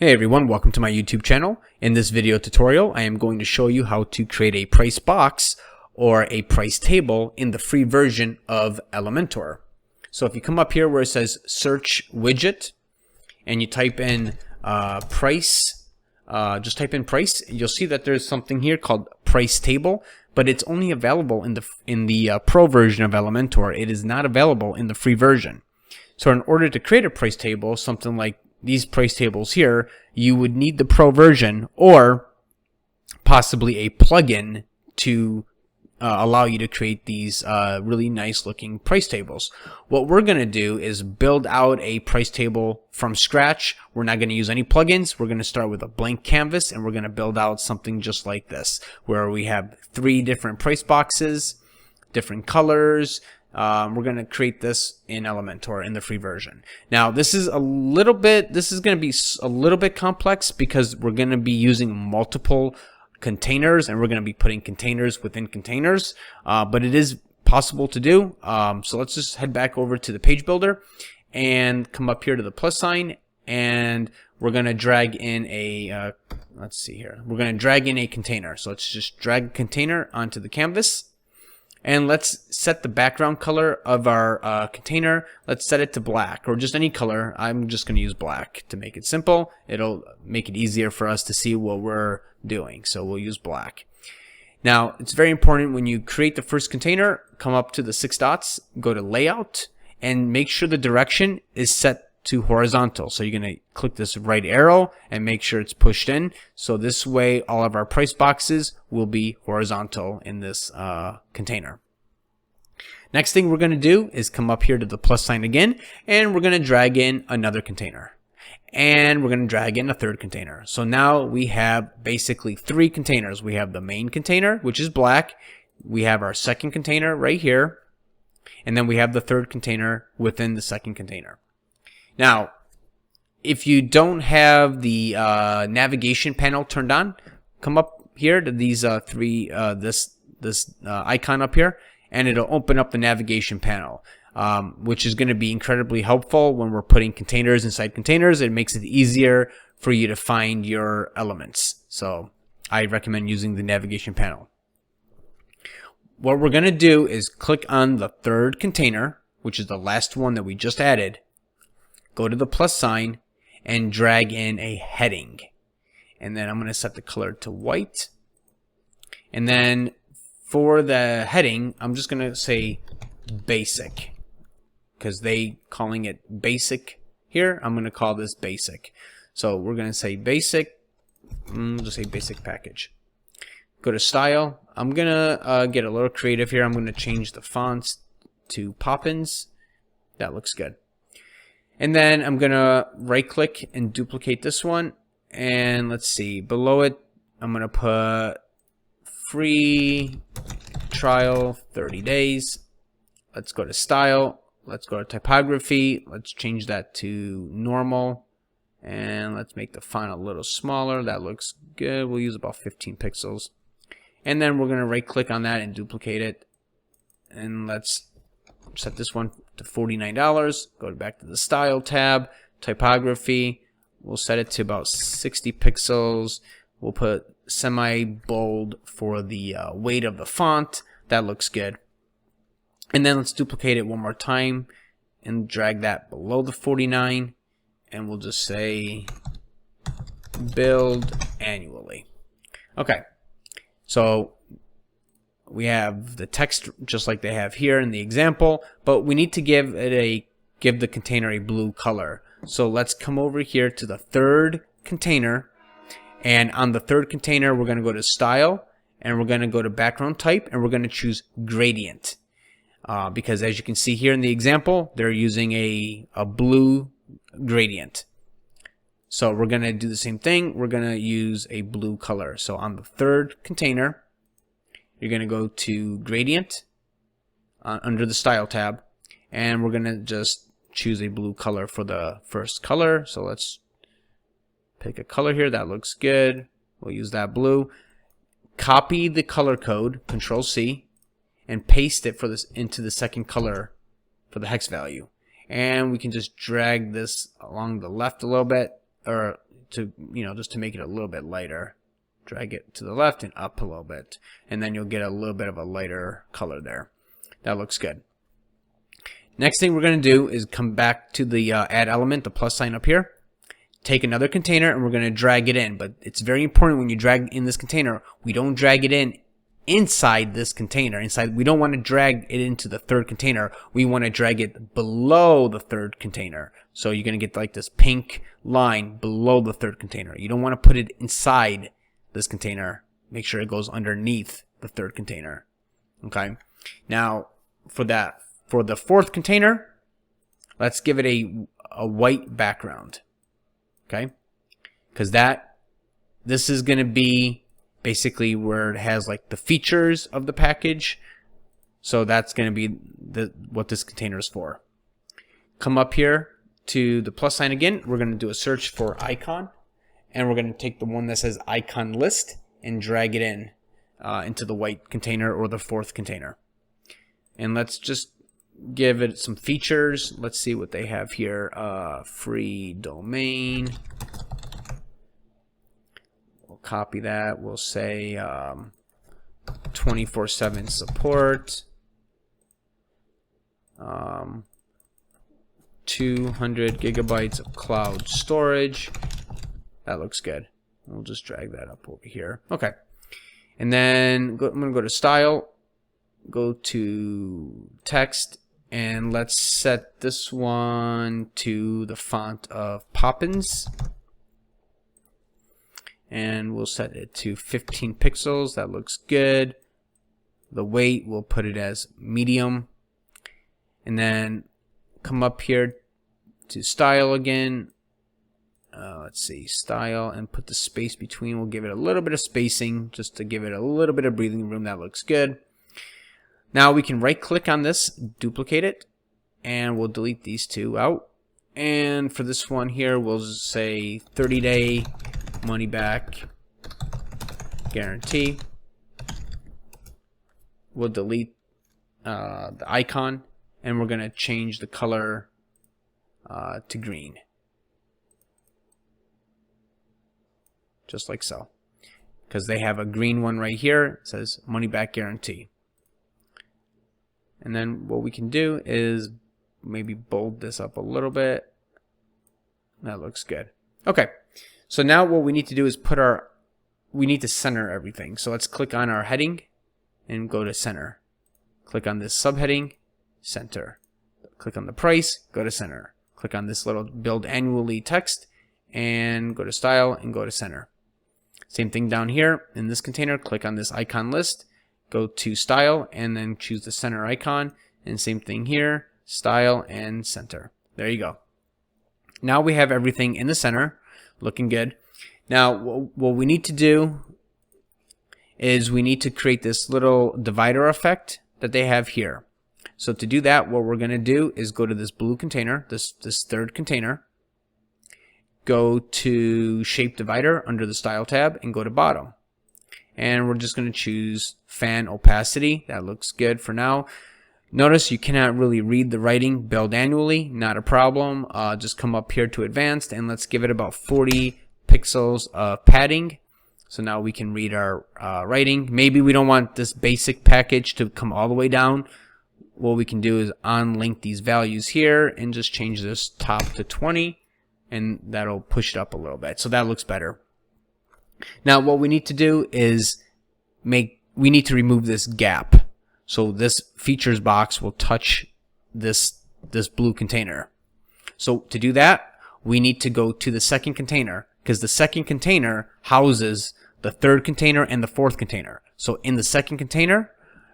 Hey everyone, welcome to my YouTube channel. In this video tutorial, I am going to show you how to create a price box or a price table in the free version of Elementor. So if you come up here where it says search widget and you type in price, just type in price, you'll see that there's something here called price table, but it's only available in the pro version of Elementor. It is not available in the free version. So in order to create a price table, something like these price tables here, you would need the pro version or possibly a plugin to allow you to create these really nice looking price tables. What we're going to do is build out a price table from scratch. We're not going to use any plugins. We're going to start with a blank canvas and we're going to build out something just like this, where we have 3 different price boxes, different colors. We're going to create this in Elementor in the free version. Now this is going to be a little bit complex because we're going to be using multiple containers and we're going to be putting containers within containers, but it is possible to do. So let's just head back over to the page builder and come up here to the plus sign, and we're going to drag in a let's see here, we're going to drag in a container. So let's just drag a container onto the canvas. And let's set the background color of our container. Let's set it to black or just any color. I'm just going to use black to make it simple. It'll make it easier for us to see what we're doing. So we'll use black. Now, it's very important when you create the first container, come up to the 6 dots, go to layout, and make sure the direction is set to horizontal. So you're going to click this right arrow and make sure it's pushed in. So this way all of our price boxes will be horizontal in this container. Next thing we're going to do is come up here to the plus sign again, and we're going to drag in another container. And we're going to drag in a third container. So now we have basically 3 containers. We have the main container, which is black. We have our second container right here. And then we have the third container within the second container. Now, if you don't have the navigation panel turned on, come up here to these this icon up here, and it'll open up the navigation panel, which is going to be incredibly helpful when we're putting containers inside containers. It makes it easier for you to find your elements. So I recommend using the navigation panel. What we're going to do is click on the third container, which is the last one that we just added. Go to the plus sign and drag in a heading. And then I'm going to set the color to white. And then for the heading, I'm just going to say basic, because they calling it basic here. I'm going to call this basic. So we're going to say basic. We'll just say basic package. Go to style. I'm going to get a little creative here. I'm going to change the fonts to Poppins. That looks good. And then I'm going to right click and duplicate this one. And let's see, below it, I'm going to put free trial 30 days. Let's go to style. Let's go to typography. Let's change that to normal. And let's make the font a little smaller. That looks good. We'll use about 15 pixels. And then we're going to right click on that and duplicate it. And let's set this one to $49. Go back to the style tab, typography. We'll set it to about 60 pixels. We'll put semi-bold for the weight of the font. That looks good. And then let's duplicate it one more time and drag that below the 49. And we'll just say build annually. Okay. So we have the text just like they have here in the example, but we need to give the container a blue color. So let's come over here to the third container, and on the third container we're going to go to style, and we're going to go to background type, and we're going to choose gradient, because as you can see here in the example, they're using a blue gradient. So we're going to do the same thing. We're going to use a blue color. So on the third container, you're going to go to gradient under the style tab, and we're going to just choose a blue color for the first color. So let's pick a color here. That looks good. We'll use that blue. Copy the color code, Control C, and paste it into the second color for the hex value. And we can just drag this along the left a little bit, or to, just to make it a little bit lighter. Drag it to the left and up a little bit, and then you'll get a little bit of a lighter color there. That looks good. Next thing we're going to do is come back to the add element, the plus sign up here. Take another container and we're going to drag it in. But it's very important when you drag in this container, we don't drag it in inside this container. We don't want to drag it into the third container. We want to drag it below the third container. So you're going to get like this pink line below the third container. You don't want to put it inside this container. Make sure it goes underneath the third container. Okay. Now for the fourth container, let's give it a white background. Okay, because this is going to be basically where it has like the features of the package. So that's going to be what this container is for. Come up here to the plus sign again. We're going to do a search for icon, and we're going to take the one that says icon list and drag it in into the white container or the fourth container. And let's just give it some features. Let's see what they have here. Free domain. We'll copy that. We'll say 24/7 support. 200 gigabytes of cloud storage. That looks good. We'll just drag that up over here. Okay. And then I'm going to go to style. Go to text. And let's set this one to the font of Poppins. And we'll set it to 15 pixels. That looks good. The weight, we'll put it as medium. And then come up here to style again. Let's see, style, and put the space between. We'll give it a little bit of spacing just to give it a little bit of breathing room. That looks good. Now we can right click on this, duplicate it, and we'll delete these two out. And for this one here, we'll just say 30-day money back guarantee. We'll delete the icon, and we're going to change the color to green. Just like so. Because they have a green one right here. It says money back guarantee. And then what we can do is maybe bold this up a little bit. That looks good. Okay. So now what we need to do is we need to center everything. So let's click on our heading and go to center. Click on this subheading, center. Click on the price, go to center. Click on this little build annually text and go to style and go to center. Same thing down here in this container, click on this icon list. Go to style and then choose the center icon, and same thing here, style and center. There you go. Now we have everything in the center, looking good. Now what we need to do is we need to create this little divider effect that they have here. So to do that, what we're going to do is go to this blue container, this third container, go to shape divider under the style tab and go to bottom. And we're just going to choose fan opacity. That looks good for now. Notice you cannot really read the writing. Build annually, not a problem. Just come up here to advanced and let's give it about 40 pixels of padding. So now we can read our writing. Maybe we don't want this basic package to come all the way down. What we can do is unlink these values here and just change this top to 20, and that'll push it up a little bit. So that looks better. Now what we need to do is we need to remove this gap. So this features box will touch this blue container. So to do that, we need to go to the second container, because the second container houses the third container and the fourth container. So in the second container,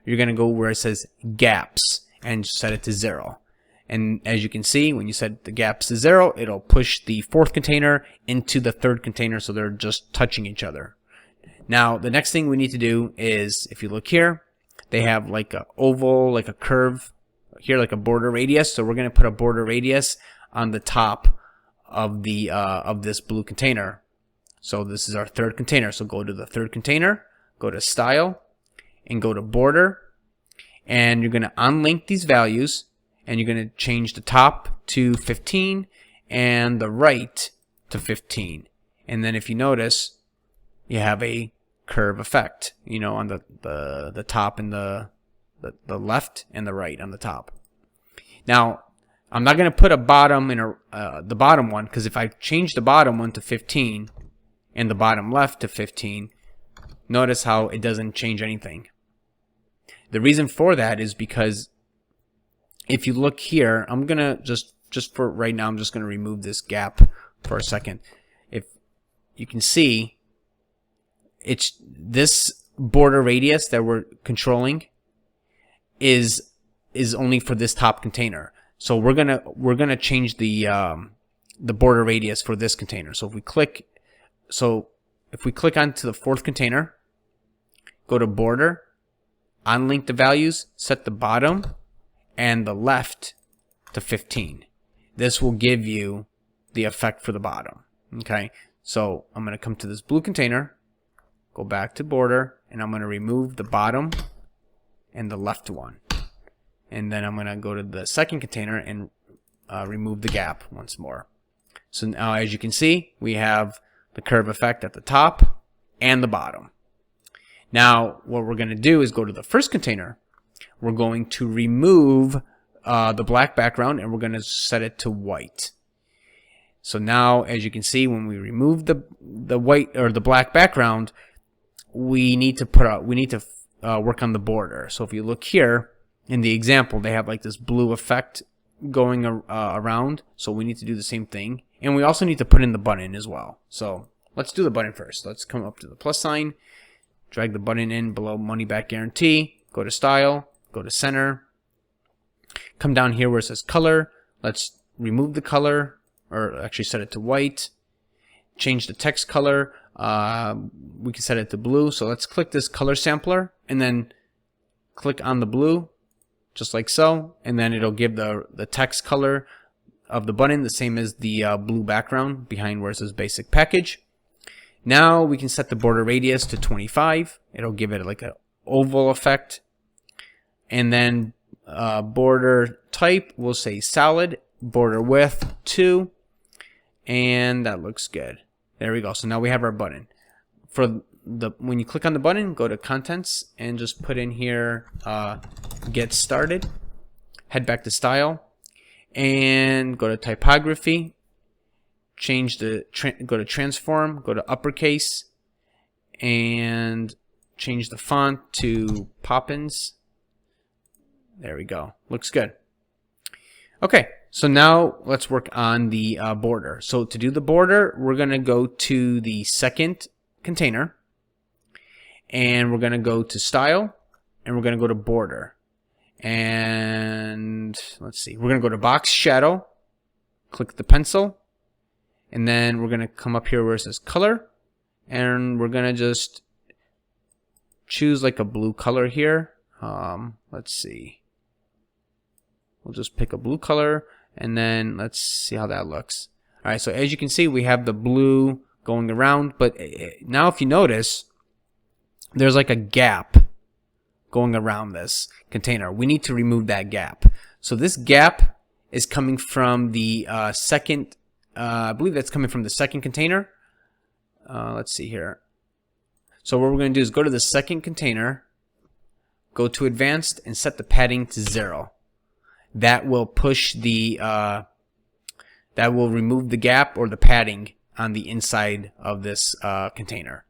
you're going to go where it says gaps and set it to 0. And as you can see, when you set the gaps to 0, it'll push the fourth container into the third container, so they're just touching each other. Now, the next thing we need to do is, if you look here, they have like a oval, like a curve here, like a border radius. So we're going to put a border radius on the top of the of this blue container. So this is our third container. So go to the third container, go to style, and go to border, and you're going to unlink these values. And you're going to change the top to 15 and the right to 15. And then if you notice, you have a curve effect, you know, on the top and the left and the right on the top. Now, I'm not going to put a bottom in the bottom one, because if I change the bottom one to 15 and the bottom left to 15, notice how it doesn't change anything. The reason for that is because if you look here, I'm going to just for right now, I'm just going to remove this gap for a second. If you can see, it's this border radius that we're controlling is only for this top container. So we're gonna change the border radius for this container. So if we click onto the fourth container, go to border, unlink the values, set the bottom and the left to 15. This will give you the effect for the bottom. Okay, so I'm gonna come to this blue container, go back to border, and I'm going to remove the bottom and the left one. And then I'm going to go to the second container and remove the gap once more. So now, as you can see, we have the curve effect at the top and the bottom. Now, what we're going to do is go to the first container. We're going to remove the black background, and we're going to set it to white. So now, as you can see, when we remove the white or the black background, we need to work on the border. So if you look here in the example, they have like this blue effect going around. So we need to do the same thing, and we also need to put in the button as well. So let's do the button first. Let's come up to the plus sign, drag the button in below money back guarantee, go to style, go to center, come down here where it says color. Let's remove the color, or actually set it to white, change the text color. We can set it to blue. So let's click this color sampler and then click on the blue, just like so, and then it'll give the text color of the button the same as the blue background behind where it says basic package. Now we can set the border radius to 25. It'll give it like an oval effect, and then border type we'll say solid, border width 2, and that looks good. There we go. So now we have our button. When you click on the button, go to contents and just put in here get started. Head back to style and go to typography. Change go to transform, go to uppercase, and change the font to Poppins. There we go. Looks good. Okay, so now let's work on the border. So to do the border, we're going to go to the second container, and we're going to go to style, and we're going to go to border. And let's see, we're going to go to box shadow, click the pencil, and then we're going to come up here where it says color, and we're going to just choose like a blue color here. Let's see. We'll just pick a blue color, and then let's see how that looks. All right, so as you can see, we have the blue going around, but now if you notice, there's like a gap going around this container. We need to remove that gap. So this gap is coming from the second, I believe that's coming from the second container. Let's see here. So what we're going to do is go to the second container, go to advanced, and set the padding to 0. That will push the, that will remove the gap or the padding on the inside of this container.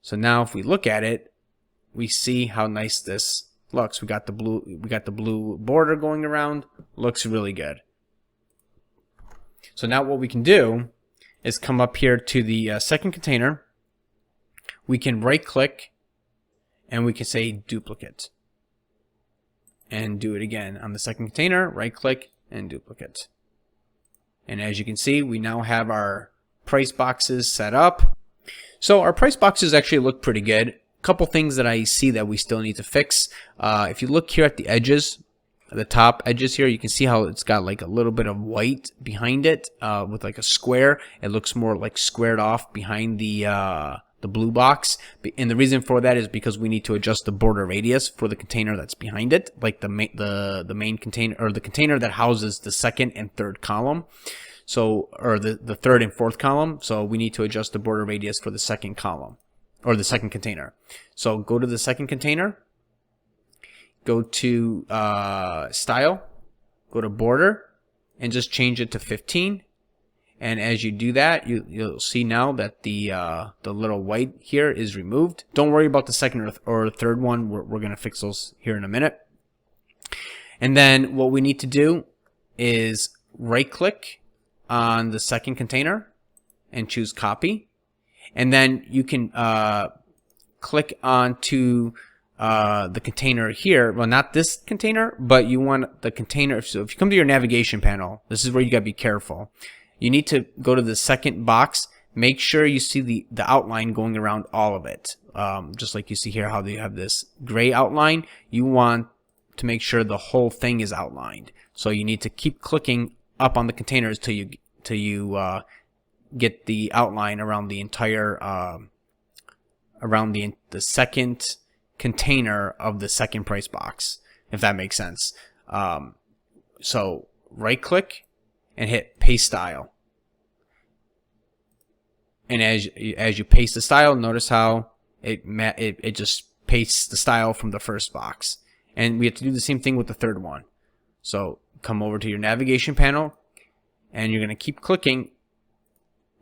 So now if we look at it, we see how nice this looks. We got the blue border going around. Looks really good. So now what we can do is come up here to the second container. We can right click and we can say duplicate. And do it again on the second container, right click and duplicate. And as you can see, we now have our price boxes set up. So our price boxes actually look pretty good. A couple things that I see that we still need to fix. If you look here at the edges, the top edges here, you can see how it's got like a little bit of white behind it with like a square. It looks more like squared off behind the blue box, and the reason for that is because we need to adjust the border radius for the container that's behind it, like the main container, or the container that houses the second and third column. So, or the third and fourth column. So we need to adjust the border radius for the second column, or the second container. So go to the second container, go to style, go to border, and just change it to 15. And as you do that, you'll see now that the little white here is removed. Don't worry about the second or third one. We're going to fix those here in a minute. And then what we need to do is right click on the second container and choose copy. And then you can click onto the container here. Well, not this container, but you want the container. So if you come to your navigation panel, this is where you got to be careful. You need to go to the second box. Make sure you see the outline going around all of it. Just like you see here, how you have this gray outline. You want to make sure the whole thing is outlined. So you need to keep clicking up on the containers till you get the outline around the entire around the second container of the second price box, if that makes sense. So right click and hit paste style. And as you paste the style, notice how it just pastes the style from the first box. And we have to do the same thing with the third one. So come over to your navigation panel, and you're going to keep clicking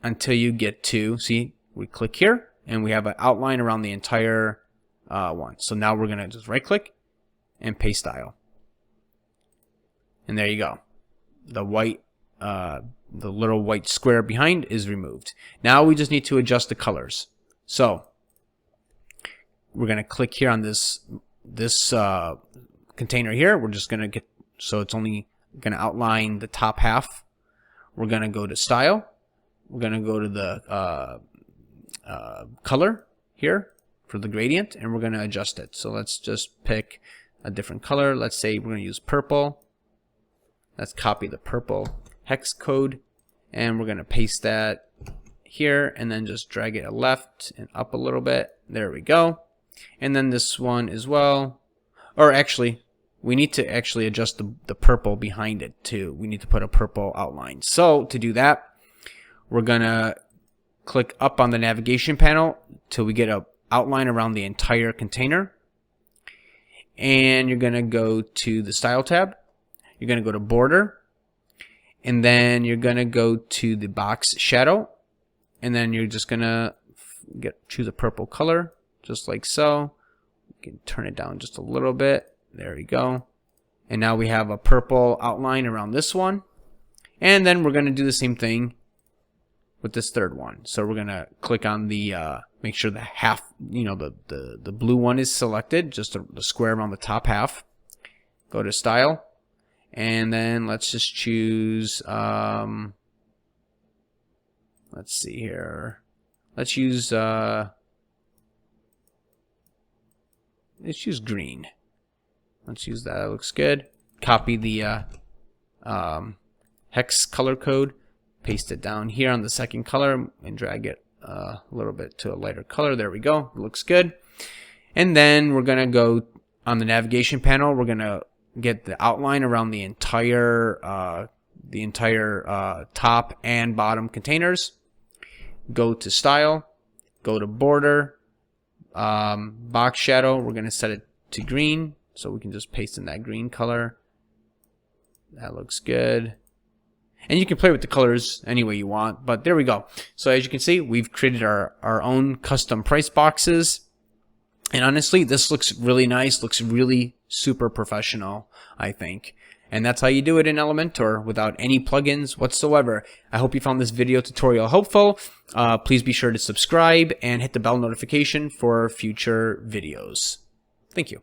until you get to, see, we click here, and we have an outline around the entire one. So now we're going to just right click and paste style. And there you go. The white, the little white square behind is removed. Now we just need to adjust the colors. So we're going to click here on this container here. We're just going to get, so it's only going to outline the top half. We're going to go to style. We're going to go to the color here for the gradient, and we're going to adjust it. So let's just pick a different color. Let's say we're going to use purple. Let's copy the purple hex code, and we're going to paste that here, and then just drag it left and up a little bit. There we go. And then this one as well. Or actually, we need to actually adjust the purple behind it too. We need to put a purple outline. So to do that, we're going to click up on the navigation panel till we get an outline around the entire container. And you're going to go to the style tab. You're going to go to border. And then you're going to go to the box shadow. And then you're just going to choose a purple color, just like so. You can turn it down just a little bit. There we go. And now we have a purple outline around this one. And then we're going to do the same thing with this third one. So we're going to click on the, make sure the half, the blue one is selected, just the square around the top half. Go to style. And then let's just choose, let's see here. Let's use green. Let's use that. That looks good. Copy the hex color code, paste it down here on the second color, and drag it a little bit to a lighter color. There we go. It looks good. And then we're gonna go on the navigation panel. We're gonna get the outline around the entire top and bottom containers. Go to style. Go to border. Box shadow. We're gonna set it to green. So we can just paste in that green color. That looks good. And you can play with the colors any way you want, but there we go. So as you can see, we've created our own custom price boxes. And honestly, this looks really nice, looks really super professional, I think. And that's how you do it in Elementor without any plugins whatsoever. I hope you found this video tutorial helpful. Please be sure to subscribe and hit the bell notification for future videos. Thank you.